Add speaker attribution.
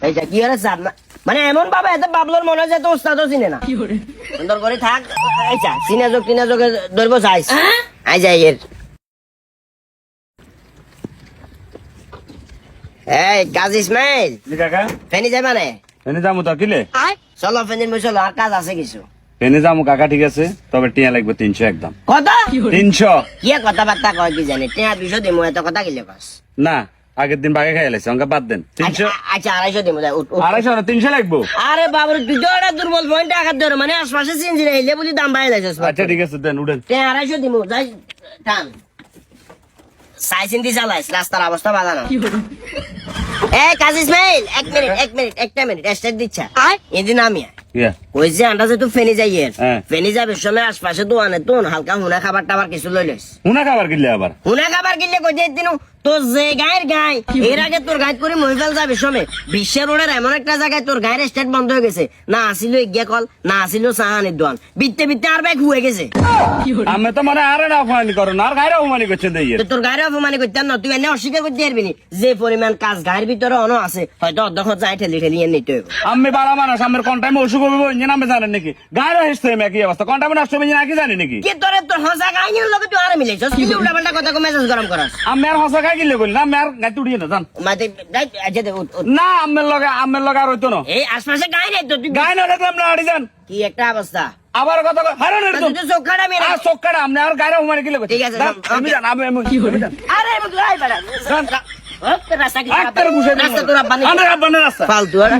Speaker 1: এই যা কি হরে চাপ না মানে এমন ভাবে এত বাবলোর মনে হয় যে তো উস্তাদও চিনে না সুন্দর করে থাক এই যা চিনা যোগ টিনা যোগে ধরবো চাইস আই যাই এর এই কাজ ইসমাইল
Speaker 2: কাকা
Speaker 1: ফেনি যাবে না
Speaker 2: এনে যাবো তো কিলে
Speaker 1: চলো ফেনির মই চলো আর কাজ আছে কিছু
Speaker 2: এনে যাবো কাকা ঠিক আছে তবে টিয়া লাগবে 300 একদম
Speaker 1: কথা
Speaker 2: 300
Speaker 1: কি কথাবার্তা কয় কি জানি টিয়া 200 দিমু এত কথা কিলে কস
Speaker 2: না আগের দিন বাগে খাই লাইছে অঙ্কা বাদ দেন 300
Speaker 1: আচ্ছা 250 দিমু যাই উঠ
Speaker 2: 250 না 300 লাগবো
Speaker 1: আরে বাবুর তুই তো একটা দুর্বল পয়েন্ট আঘাত ধরো মানে আশপাশে চিনছি না এলে বলি দাম বাড়াই যাইছস
Speaker 2: আচ্ছা ঠিক আছে দেন উঠেন
Speaker 1: টিয়া 250 দিমু যাই টান সাইসিন্দি চালাইস রাস্তার অবস্থা বাজানো এই কাজ ইসমাইল একটা মিনিট স্টার্ট দিচ্ছা এদিন আমি
Speaker 2: ইয়া
Speaker 1: ওই যে আন্দাজে তুই ফেনি যাই
Speaker 2: হ্যাঁ।
Speaker 1: ফেনি যাবে সময় আশপাশে দোয়ানে তো হালকা হুনা খাবার টাবার কিছু লই লইস
Speaker 2: উনা খাবার কিনলে আবার
Speaker 1: হুনা খাবার কিনলে কই দিন তোর যে গায়ের গায়ে এর আগে তোর গাইড করে মহিফেল যাবে সময় বিশ্বের রোডের এমন একটা জায়গায় তোর গায়ের স্টেট বন্ধ হয়ে গেছে না আসিল ইজ্ঞা কল না আসিল সাহানির দোয়ান বিত্তে বিত্তে আর ব্যাগ হয়ে গেছে
Speaker 2: আমি তো মানে আরে না অপমানি করো না আর গায়রা অপমানি করছেন দেই
Speaker 1: তো তোর গায়ের অপমানি করতেন না তুই এনে অস্বীকার করতে পারবি নি যে পরিমাণ কাজ গায়ের ভিতরে অন আছে হয়তো অধ্যক্ষ যায় ঠেলি ঠেলি এনে নিতে হবে
Speaker 2: আমি বাড়া মানুষ আমার কোন টাইমে অসুখ হবে ইঞ্জিন আমি জানেন নাকি গায়রা হেসতে একই অবস্থা কোন টাইমে নষ্ট হবে নাকি জানি নাকি
Speaker 1: কি তোর হসা গাইনির লগে তুই আর মিলাইছস কি উল্টা পাল্টা কথা কো মেজাজ গরম করাস
Speaker 2: আমি আর হসা খাই কিনলে বলি না আমি আর গাইতে উড়িয়ে না জান
Speaker 1: মাতে আচ্ছা দে
Speaker 2: না আমের লগে আর হইতো না
Speaker 1: এই আশপাশে গাই নাই তো তুই
Speaker 2: গায় না দেখলাম না আড়ি যান
Speaker 1: কি একটা অবস্থা
Speaker 2: আবার কথা হারান
Speaker 1: তুই তো চোখাটা মেরে
Speaker 2: আর চোখটা আপনি আর গায়রা অপমানি কিনলে
Speaker 1: ঠিক আছে,
Speaker 2: আমি জান আমি কি হবে জান
Speaker 1: আরে তুই বেড়া রাস্তা কি
Speaker 2: একটা গুছে
Speaker 1: রাস্তা তোর আব্বা
Speaker 2: রাস্তা
Speaker 1: ফালতু আর